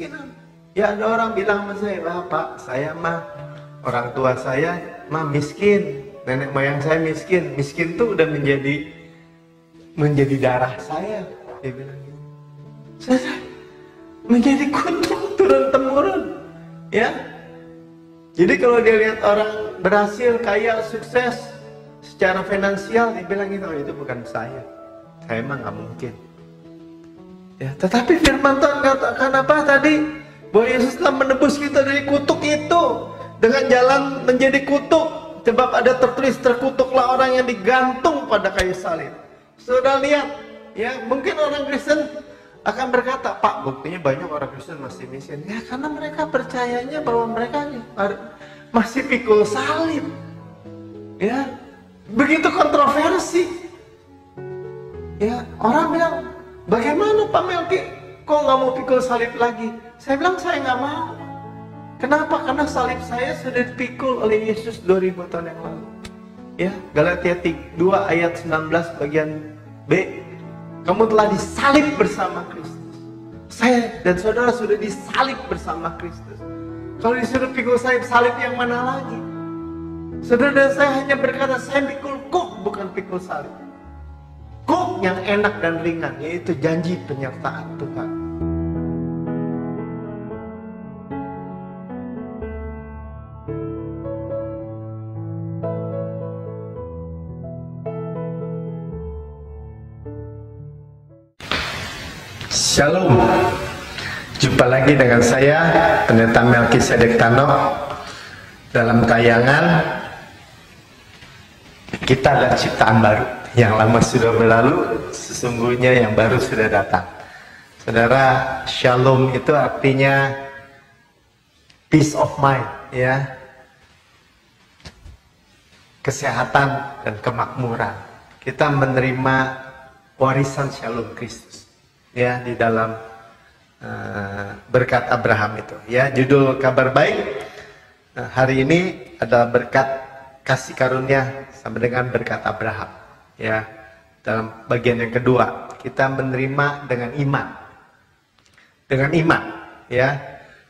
kemiskinan. Ya ada orang bilang sama saya, Pak, saya mah orang tua saya mah miskin, nenek moyang saya miskin. Miskin tuh udah menjadi darah saya. Dia bilang gitu. Saya menjadi kutuk turun temurun, ya. Jadi kalau dia lihat orang berhasil, kaya, sukses secara finansial, dia bilang gitu, oh, itu bukan saya emang nggak mungkin. Ya, tetapi firman Tuhan katakan apa tadi? Bahwa Yesus telah menebus kita dari kutuk itu dengan jalan menjadi kutuk. Sebab ada tertulis, terkutuklah orang yang digantung pada kayu salib. Sudah lihat, ya mungkin orang Kristen akan berkata, Pak, buktinya banyak orang Kristen masih miskin. Ya karena mereka percayanya bahwa mereka masih pikul salib. Ya, begitu kontroversi. Ya, orang bilang, bagaimana Pak Melki? Kok nggak mau pikul salib lagi? Saya bilang saya nggak mau. Kenapa? Karena salib saya sudah dipikul oleh Yesus 2000 tahun yang lalu. Ya, Galatia 2 ayat 19 bagian B. Kamu telah disalib bersama Kristus. Saya dan saudara sudah disalib bersama Kristus. Kalau disuruh pikul salib yang mana lagi? Saudara dan saya hanya berkata, saya pikul kok, bukan pikul salib. Kok yang enak dan ringan, yaitu janji penyertaan Tuhan. Shalom. Jumpa lagi dengan saya, Pendeta Melkisedek Tano, dalam tayangan Kita Adalah Ciptaan Baru. Yang lama sudah berlalu, sesungguhnya yang baru sudah datang. Saudara, shalom itu artinya peace of mind, ya, kesehatan dan kemakmuran. Kita menerima warisan shalom Kristus, ya, di dalam berkat Abraham itu. Ya, judul kabar baik hari ini adalah berkat kasih karunia sama dengan berkat Abraham. Ya, dalam bagian yang kedua, kita menerima dengan iman. Dengan iman, ya.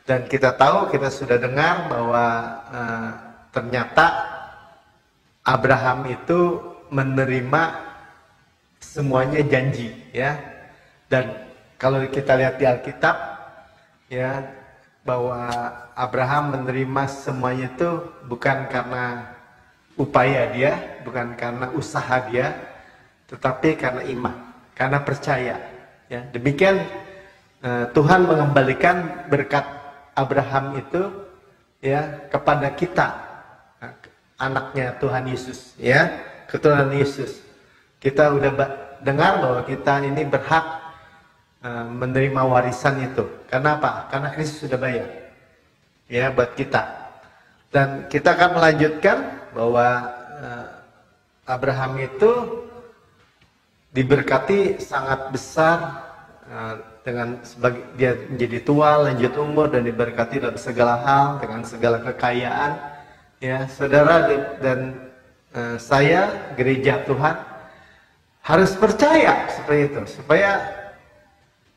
Dan kita tahu, kita sudah dengar bahwa ternyata Abraham itu menerima semuanya janji, ya. Dan kalau kita lihat di Alkitab, ya, bahwa Abraham menerima semuanya itu bukan karena upaya dia, bukan karena usaha dia, tetapi karena iman, karena percaya. Ya, demikian Tuhan mengembalikan berkat Abraham itu, ya, kepada kita, anaknya Tuhan Yesus, ya, keturunan Yesus. Kita udah dengar bahwa kita ini berhak menerima warisan itu. Karena apa? Karena Kristus sudah bayar, ya, buat kita. Dan kita akan melanjutkan bahwa Abraham itu diberkati sangat besar dengan sebagai dia menjadi tua, lanjut umur, dan diberkati dalam segala hal dengan segala kekayaan. Ya, saudara dan saya, gereja Tuhan, harus percaya seperti itu, supaya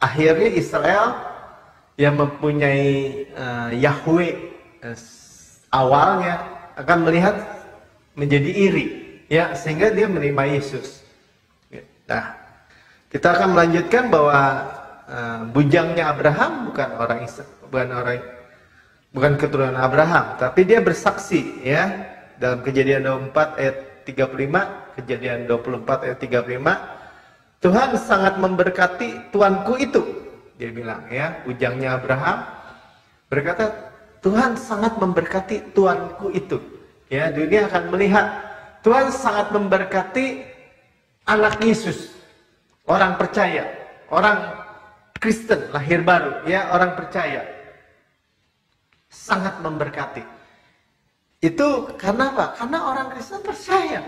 akhirnya Israel yang mempunyai Yahweh awalnya akan melihat menjadi iri, ya, sehingga dia menerima Yesus. Nah, kita akan melanjutkan bahwa bujangnya Abraham bukan keturunan Abraham, tapi dia bersaksi, ya, dalam Kejadian 24 ayat 35, Kejadian 24 ayat 35, Tuhan sangat memberkati tuanku itu. Dia bilang, ya, bujangnya Abraham berkata, Tuhan sangat memberkati tuanku itu. Ya, dunia akan melihat Tuhan sangat memberkati anak Yesus, orang percaya, orang Kristen lahir baru, ya, orang percaya, sangat memberkati. Itu karena apa? Karena orang Kristen percaya,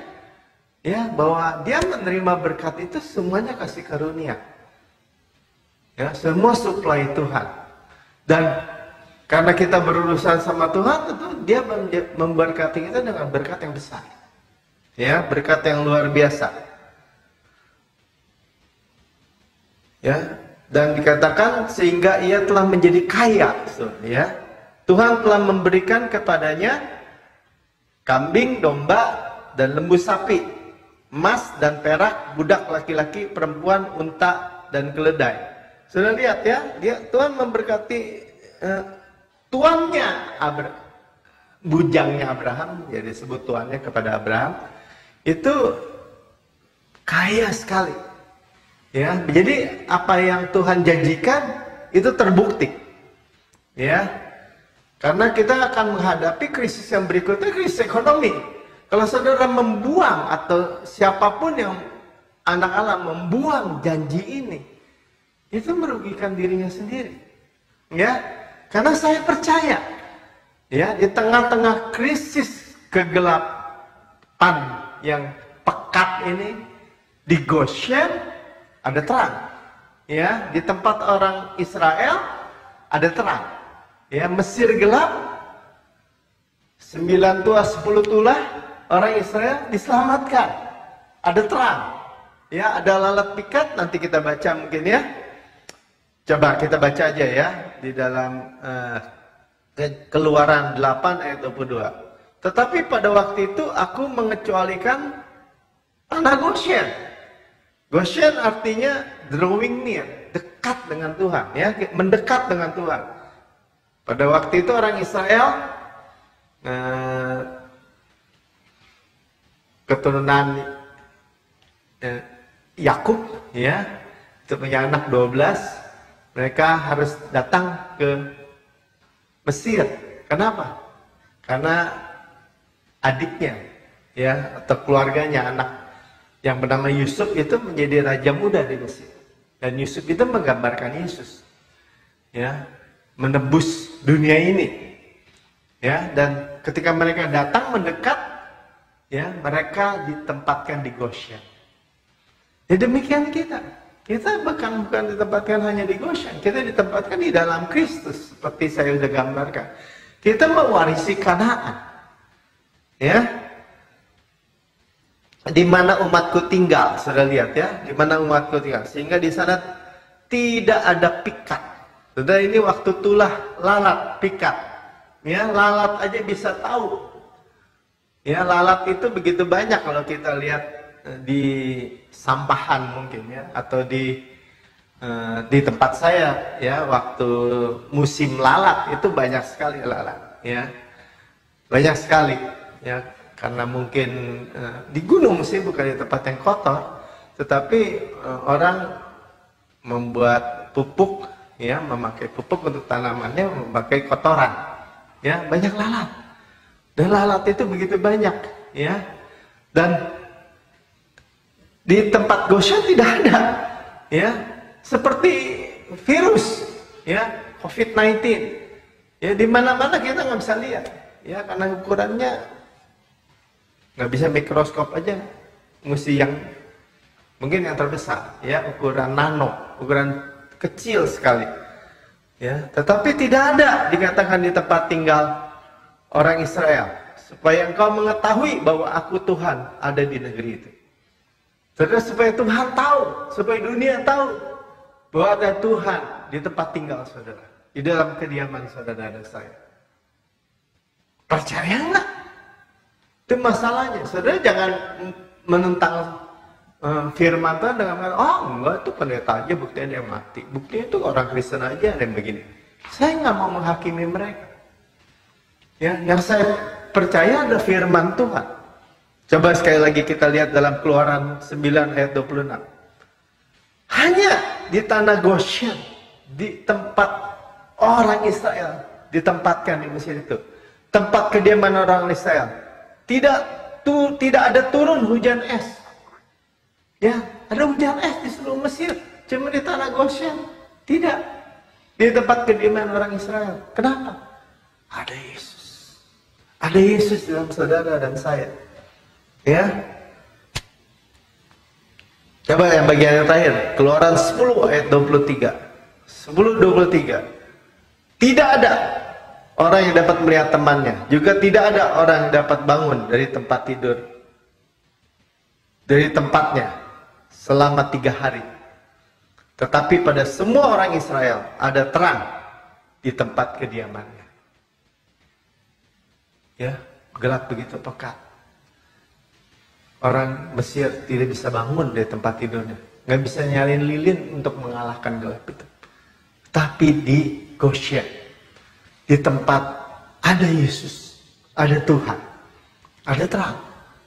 ya, bahwa dia menerima berkat itu semuanya kasih karunia, ya, semua supply Tuhan. Dan karena kita berurusan sama Tuhan, tentu dia memberkati kita dengan berkat yang besar, ya, berkat yang luar biasa. Ya, Dan dikatakan sehingga ia telah menjadi kaya, ya. Tuhan telah memberikan kepadanya kambing, domba, dan lembu sapi, emas dan perak, budak laki-laki, perempuan, unta, dan keledai. Sudah lihat ya, Tuhan memberkati tuannya bujangnya Abraham, ya disebut tuannya kepada Abraham, itu kaya sekali. Ya, jadi apa yang Tuhan janjikan itu terbukti. Ya. Karena kita akan menghadapi krisis yang berikutnya, krisis ekonomi. Kalau saudara membuang atau siapapun yang anak Allah membuang janji ini, itu merugikan dirinya sendiri. Ya. Karena saya percaya, ya, di tengah-tengah krisis kegelapan yang pekat ini, di Goshen ada terang. Ya, di tempat orang Israel ada terang. Ya, Mesir gelap, 9 tua 10 tulah, orang Israel diselamatkan. Ada terang. Ya, ada lalat pikat, nanti kita baca mungkin ya. Coba kita baca aja ya di dalam Keluaran 8 ayat 22. Tetapi pada waktu itu aku mengecualikan tanah Goshen. Goshen artinya drawing near, dekat dengan Tuhan, ya, mendekat dengan Tuhan. Pada waktu itu orang Israel, keturunan Yakub, ya, itu punya anak 12, mereka harus datang ke Mesir. Kenapa? Karena adiknya, ya, atau keluarganya, anak yang bernama Yusuf itu menjadi raja muda di Mesir. Dan Yusuf itu menggambarkan Yesus, ya, menebus dunia ini, ya. Dan ketika mereka datang mendekat, ya, mereka ditempatkan di Goshen. Ya, demikian kita bukan ditempatkan hanya di Goshen, kita ditempatkan di dalam Kristus, seperti saya sudah gambarkan. Kita mewarisi Kanaan, ya. Di mana umatku tinggal, sudah lihat ya, di mana umatku tinggal, sehingga di sana tidak ada pikat. Sudah, ini waktu tulah lalat pikat, ya, lalat aja bisa tahu, ya, lalat itu begitu banyak kalau kita lihat di sampahan mungkin ya, atau di tempat saya ya, waktu musim lalat itu banyak sekali lalat, ya, banyak sekali, ya. Karena mungkin di gunung sih, bukan di tempat yang kotor, tetapi orang membuat pupuk, ya, memakai pupuk untuk tanamannya, memakai kotoran, ya, banyak lalat. Dan lalat itu begitu banyak, ya. Dan di tempat Goshen tidak ada, ya, seperti virus, ya, COVID-19, ya, di mana-mana kita nggak bisa lihat, ya, karena ukurannya nggak bisa mikroskop aja, mesti yang mungkin yang terbesar, ya, ukuran nano, ukuran kecil sekali, ya. Tetapi tidak ada dikatakan di tempat tinggal orang Israel, supaya engkau mengetahui bahwa aku Tuhan ada di negeri itu. Saudara, supaya Tuhan tahu, supaya dunia tahu bahwa ada Tuhan di tempat tinggal saudara, di dalam kediaman saudara dan saya. Percaya nggak? Itu masalahnya. Saudara jangan menentang firman Tuhan dengan mengatakan, oh enggak, itu pendeta aja buktinya ada yang mati, buktinya itu orang Kristen aja ada yang begini. Saya nggak mau menghakimi mereka, ya. Yang saya percaya ada firman Tuhan. Coba sekali lagi kita lihat dalam Keluaran 9 ayat 26. Hanya di tanah Goshen, di tempat orang Israel ditempatkan di Mesir itu, tempat kediaman orang Israel, tidak ada turun hujan es. Ya, ada hujan es di seluruh Mesir, cuma di tanah Goshen tidak. Di tempat kediaman orang Israel. Kenapa? Ada Yesus. Ada Yesus dalam saudara dan saya. Ya. Coba yang bagian yang terakhir, Keluaran 10 ayat 23. 10:23. Tidak ada orang yang dapat melihat temannya, juga tidak ada orang yang dapat bangun dari tempat tidur, dari tempatnya selama 3 hari. Tetapi pada semua orang Israel ada terang di tempat kediamannya. Ya, gelap begitu pekat. Orang Mesir tidak bisa bangun dari tempat tidurnya, nggak bisa nyalin lilin untuk mengalahkan gelap itu. Tapi di Goshen, di tempat ada Yesus, ada Tuhan, ada terang.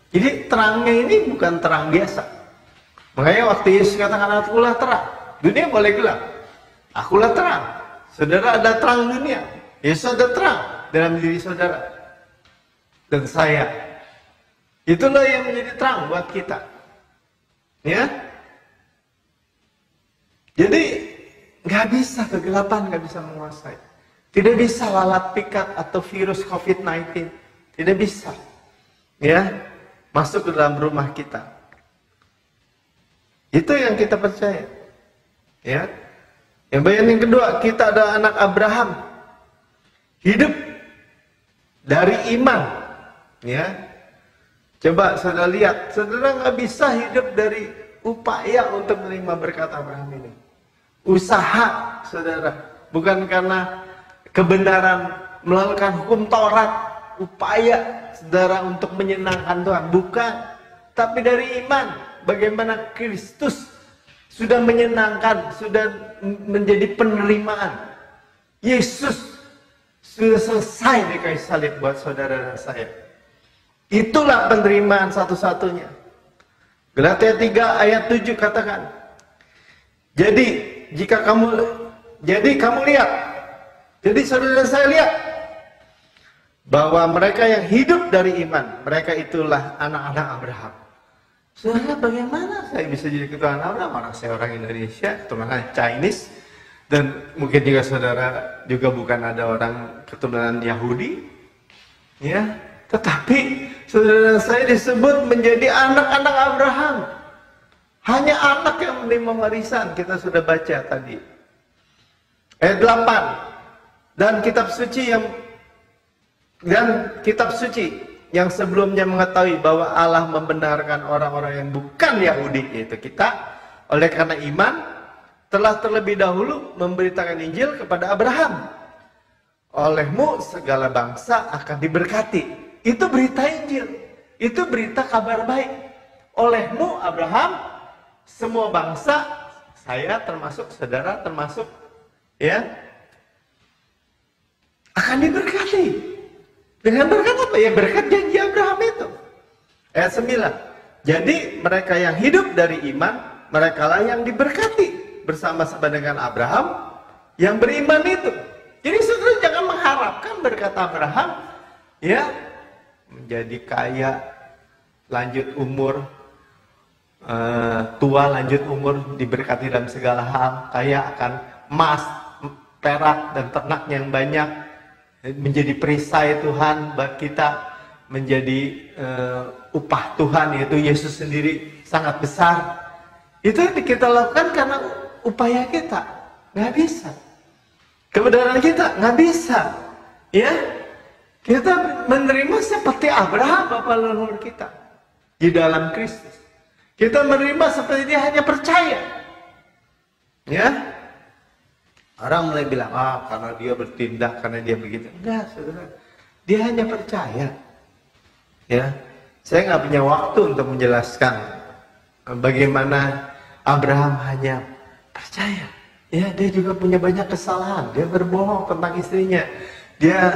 Jadi terangnya ini bukan terang biasa. Makanya waktu Yesus katakan akulah terang, dunia boleh gelap, akulah terang. Saudara, ada terang dunia, Yesus ada terang dalam diri saudara dan saya. Itulah yang menjadi terang buat kita. Ya. Jadi nggak bisa kegelapan, nggak bisa menguasai. Tidak bisa lalat pikat atau virus COVID-19. Tidak bisa. Ya, masuk ke dalam rumah kita. Itu yang kita percaya. Ya. Yang bagian yang kedua, kita ada anak Abraham. Hidup dari iman. Ya. Coba saudara lihat, saudara nggak bisa hidup dari upaya untuk menerima berkat Abraham ini. Usaha, saudara, bukan karena kebenaran melakukan hukum Taurat, upaya saudara untuk menyenangkan Tuhan, bukan. Tapi dari iman, bagaimana Kristus sudah menyenangkan, sudah menjadi penerimaan. Yesus sudah selesai di kayu salib buat saudara dan saya. Itulah penerimaan satu-satunya. Galatia 3 ayat 7 katakan, Jadi kamu lihat, jadi saudara saya lihat, bahwa mereka yang hidup dari iman, mereka itulah anak-anak Abraham. Saudara, bagaimana saya bisa jadi keturunan Abraham? Orang saya orang Indonesia, keturunan Chinese, dan mungkin juga saudara juga bukan ada orang keturunan Yahudi, ya. Tetapi saudara saya disebut menjadi anak-anak Abraham. Hanya anak yang menerima warisan, kita sudah baca tadi. Ayat 8. Dan kitab suci yang sebelumnya mengetahui bahwa Allah membenarkan orang-orang yang bukan Yahudi, yaitu kita, oleh karena iman, telah terlebih dahulu memberitakan Injil kepada Abraham. Olehmu segala bangsa akan diberkati. Itu berita Injil, itu berita kabar baik. Olehmu Abraham, semua bangsa, saya termasuk saudara, termasuk ya, akan diberkati. Dengan berkat apa? Ya berkat janji Abraham itu. Ayat 9. Jadi mereka yang hidup dari iman, merekalah yang diberkati bersama-sama dengan Abraham yang beriman itu. Jadi saudara jangan mengharapkan berkat Abraham ya menjadi kaya, lanjut umur, tua lanjut umur, diberkati dalam segala hal, kaya akan emas, perak dan ternak yang banyak, menjadi perisai Tuhan buat kita, menjadi upah Tuhan yaitu Yesus sendiri sangat besar. Itu yang kita lakukan karena upaya kita nggak bisa, kebenaran kita nggak bisa, ya. Kita menerima seperti Abraham Bapa leluhur kita di dalam Kristus. Kita menerima seperti dia, hanya percaya. Ya. Orang mulai bilang, karena dia bertindak, karena dia begitu. Enggak, saudara. Dia hanya percaya. Ya. Saya nggak punya waktu untuk menjelaskan bagaimana Abraham hanya percaya. Ya, dia juga punya banyak kesalahan. Dia berbohong tentang istrinya. Dia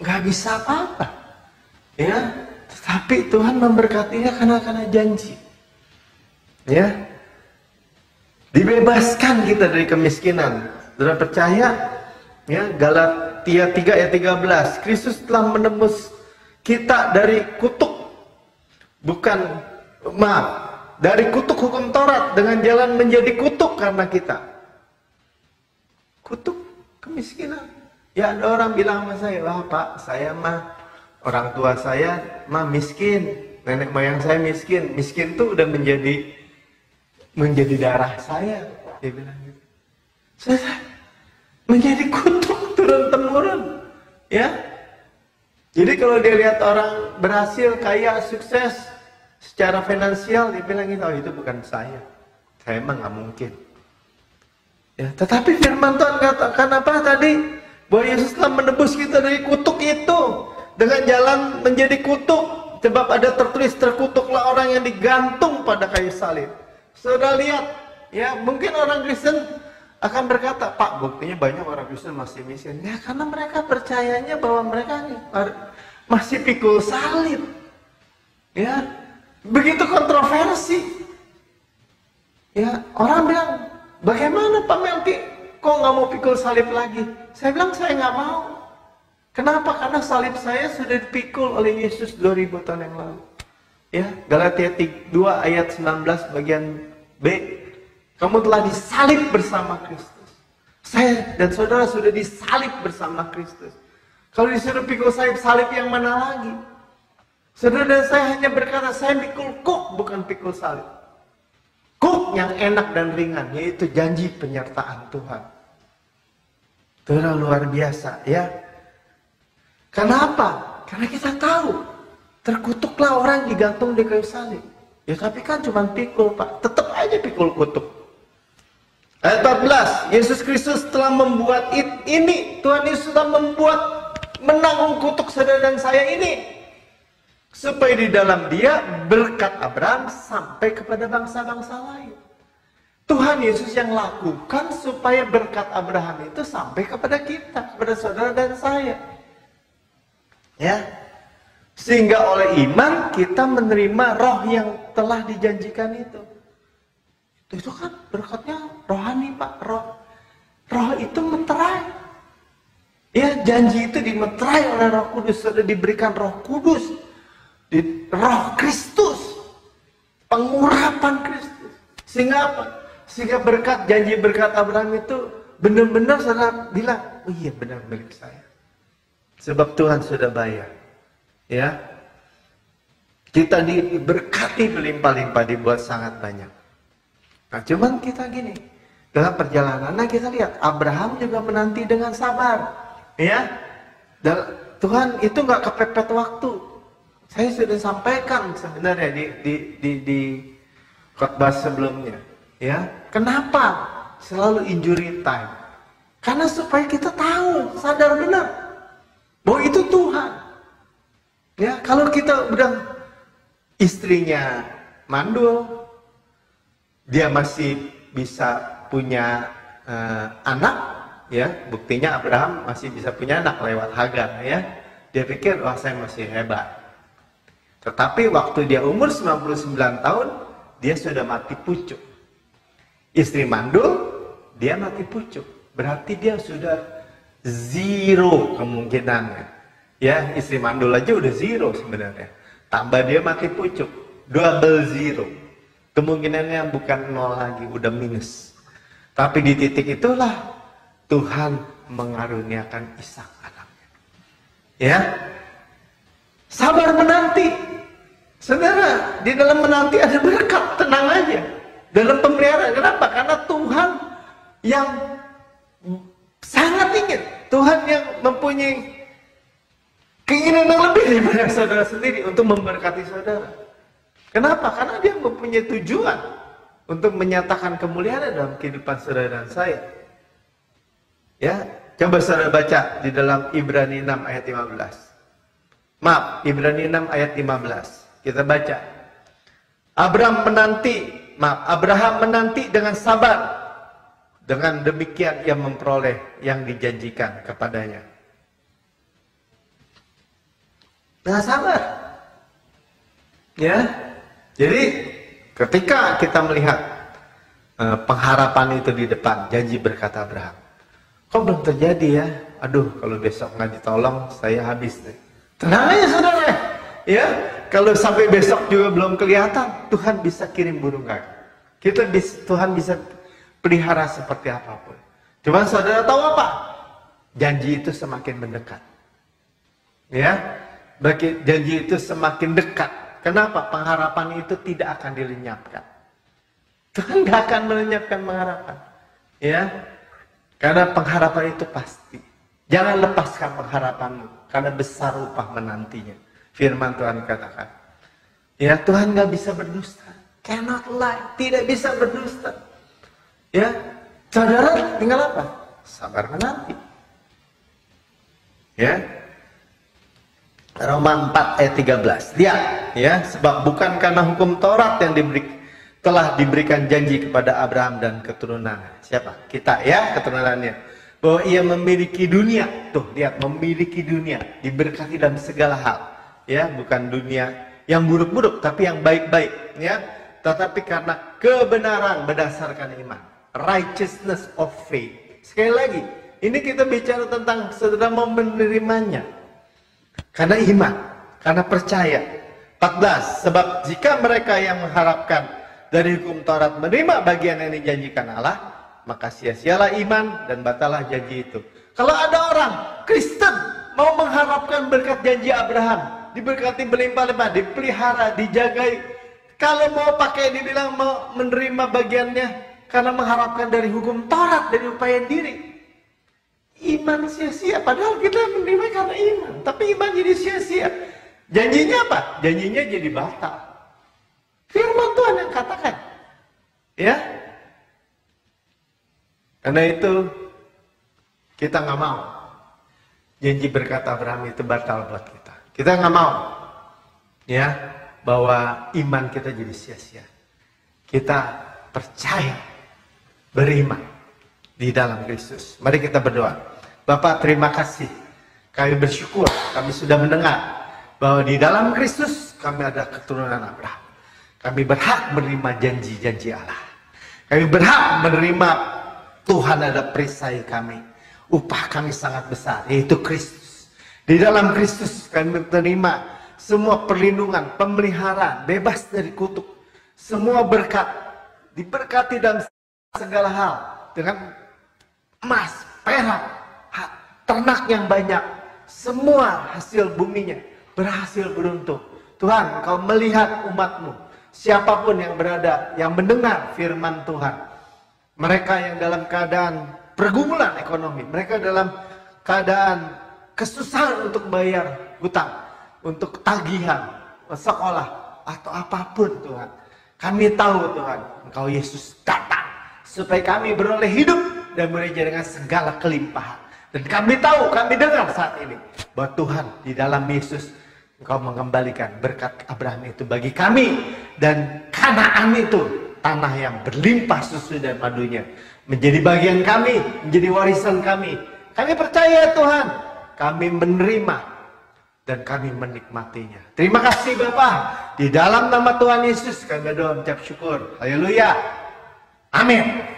nggak bisa apa-apa, ya. Tetapi Tuhan memberkatinya karena janji, ya. Dibebaskan kita dari kemiskinan. Saudara percaya, ya. Galatia 3 ayat 13. Kristus telah menembus kita dari kutuk, dari kutuk hukum Taurat dengan jalan menjadi kutuk karena kita. Kutuk kemiskinan. Ya ada orang bilang sama saya, Pak, saya mah, orang tua saya mah miskin, nenek moyang saya miskin. Miskin tuh udah menjadi darah saya, dia bilang gitu. Saya menjadi kutuk turun-temurun, ya. Jadi kalau dia lihat orang berhasil, kaya, sukses secara finansial, dia bilang gitu, itu bukan saya. saya emang nggak mungkin. Ya, tetapi firman Tuhan katakan apa tadi? Bahwa Yesus telah menebus kita dari kutuk itu dengan jalan menjadi kutuk. Sebab ada tertulis, terkutuklah orang yang digantung pada kayu salib. Saudara lihat, ya mungkin orang Kristen akan berkata, Pak, buktinya banyak orang Kristen masih miskin. Ya karena mereka percayanya bahwa mereka masih pikul salib. Ya, begitu kontroversi. Ya, orang bilang, bagaimana Pak Melki? Kok nggak mau pikul salib lagi? Saya bilang, saya nggak mau. Kenapa? Karena salib saya sudah dipikul oleh Yesus 2000 tahun yang lalu. Ya, Galatia 2 ayat 19 bagian B. Kamu telah disalib bersama Kristus. Saya dan saudara sudah disalib bersama Kristus. Kalau disuruh pikul salib yang mana lagi? Saudara dan saya hanya berkata, saya pikul kuk, bukan pikul salib. Kuk yang enak dan ringan, yaitu janji penyertaan Tuhan. Saudara luar biasa, ya. Kenapa? Karena kita tahu terkutuklah orang digantung di kayu salib. Ya tapi kan cuma pikul, Pak. Tetap aja pikul kutuk. Ayat 14, Yesus Kristus telah membuat ini. Tuhan Yesus telah membuat menanggung kutuk saudara dan saya ini. Supaya di dalam dia berkat Abraham sampai kepada bangsa-bangsa lain. Tuhan Yesus yang lakukan supaya berkat Abraham itu sampai kepada kita, kepada saudara dan saya. Ya, sehingga oleh iman kita menerima roh yang telah dijanjikan itu. Itu kan berkatnya rohani, Pak. Roh itu meterai. Ya, janji itu dimeterai oleh Roh Kudus, sudah diberikan Roh Kudus, Roh Kristus, pengurapan Kristus. Sehingga apa? Sehingga janji berkat Abraham itu benar-benar saudara bilang, oh iya benar milik saya. Sebab Tuhan sudah bayar. Ya. Kita diberkati berlimpah-limpah, dibuat sangat banyak. Nah, cuman kita gini, dalam perjalanannya kita lihat Abraham juga menanti dengan sabar. Ya. Dan Tuhan itu nggak kepepet waktu. Saya sudah sampaikan sebenarnya di khotbah sebelumnya. Ya. Kenapa selalu injury time? Karena supaya kita tahu, sadar benar bahwa itu Tuhan. Ya, kalau kita udah istrinya mandul, dia masih bisa punya anak, ya, buktinya Abraham masih bisa punya anak lewat Hagar, ya. Dia pikir, wah saya masih hebat. Tetapi waktu dia umur 99 tahun, dia sudah mati pucuk. Istri mandul, dia mati pucuk. Berarti dia sudah zero kemungkinannya. Ya, istri mandul aja udah zero sebenarnya. Tambah dia mati pucuk, double zero. Kemungkinannya bukan nol lagi, udah minus. Tapi di titik itulah Tuhan mengaruniakan Ishak anaknya. Ya, sabar menanti. Saudara, di dalam menanti ada berkat, tenang aja. Dalam pemeliharaan, kenapa? Karena Tuhan yang sangat ingin, Tuhan yang mempunyai keinginan yang lebih daripada saudara sendiri untuk memberkati saudara. Kenapa? Karena dia mempunyai tujuan untuk menyatakan kemuliaan dalam kehidupan saudara dan saya. Ya, coba saudara baca di dalam Ibrani 6 ayat 15. Maaf, Ibrani 6 ayat 15. Kita baca. Abraham menanti dengan sabar. Dengan demikian ia memperoleh yang dijanjikan kepadanya. Nah, sabar. Ya. Jadi ketika kita melihat pengharapan itu di depan, janji berkata Abraham, kok belum terjadi ya? Aduh, kalau besok nggak ditolong, saya habis deh. Tenang aja saudara. Ya, kalau sampai besok juga belum kelihatan, Tuhan bisa kirim burung gagak. Tuhan bisa pelihara seperti apapun. Cuma saudara tahu apa? Janji itu semakin mendekat. Ya, janji itu semakin dekat. Kenapa? Pengharapan itu tidak akan dilenyapkan. Tuhan tidak akan melenyapkan pengharapan. Ya, karena pengharapan itu pasti. Jangan lepaskan pengharapanmu, karena besar upah menantinya. Firman Tuhan katakan. Ya, Tuhan nggak bisa berdusta. Cannot lie, tidak bisa berdusta. Ya, saudara tinggal apa? Sabar menanti. Ya. Roma 4 ayat 13. Lihat, ya, sebab bukan karena hukum Taurat yang telah diberikan janji kepada Abraham dan keturunan. Siapa? Kita, ya, keturunannya. Bahwa ia memiliki dunia. Tuh, lihat, memiliki dunia, diberkati dalam segala hal. Ya, bukan dunia yang buruk-buruk, tapi yang baik-baik, ya. Tetapi karena kebenaran berdasarkan iman, righteousness of faith. Sekali lagi, ini kita bicara tentang saudara mau menerimanya karena iman, karena percaya. 14. Sebab jika mereka yang mengharapkan dari hukum Taurat menerima bagian yang dijanjikan Allah, maka sia-sialah iman dan batalah janji itu. Kalau ada orang Kristen mau mengharapkan berkat janji Abraham, diberkati berlimpah-limpah, dipelihara, dijagai, kalau mau pakai dibilang mau menerima bagiannya karena mengharapkan dari hukum Taurat, dari upaya diri, iman sia-sia. Padahal kita menerima karena iman, tapi iman jadi sia-sia. Janjinya apa? Janjinya jadi batal. Firman Tuhan yang katakan, ya. Karena itu kita nggak mau janji berkat Abraham itu batal buat kita. Kita nggak mau, ya, bahwa iman kita jadi sia-sia. Kita percaya, beriman di dalam Kristus. Mari kita berdoa. Bapak, terima kasih. Kami bersyukur, kami sudah mendengar bahwa di dalam Kristus kami ada keturunan Abraham. Kami berhak menerima janji-janji Allah. Kami berhak menerima Tuhan ada perisai kami. Upah kami sangat besar, yaitu Kristus. Di dalam Kristus kami menerima semua perlindungan, pemeliharaan, bebas dari kutuk. Semua berkat, diberkati dalam segala hal. Dengan emas, perak, ternak yang banyak. Semua hasil buminya berhasil beruntung. Tuhan, Kau melihat umat-Mu. Siapapun yang berada, yang mendengar firman Tuhan. Mereka yang dalam keadaan pergumulan ekonomi. Mereka dalam keadaan kesusahan untuk bayar hutang, untuk tagihan, sekolah, atau apapun Tuhan. Kami tahu Tuhan, Engkau Yesus datang supaya kami beroleh hidup dan bereja dengan segala kelimpahan. Dan kami tahu, kami dengar saat ini bahwa Tuhan di dalam Yesus Engkau mengembalikan berkat Abraham itu bagi kami, dan Kanaan itu tanah yang berlimpah susu dan madunya menjadi bagian kami, menjadi warisan kami. Kami percaya Tuhan, kami menerima dan kami menikmatinya. Terima kasih Bapa. Di dalam nama Tuhan Yesus kami berdoa mengucap syukur. Haleluya. Amin.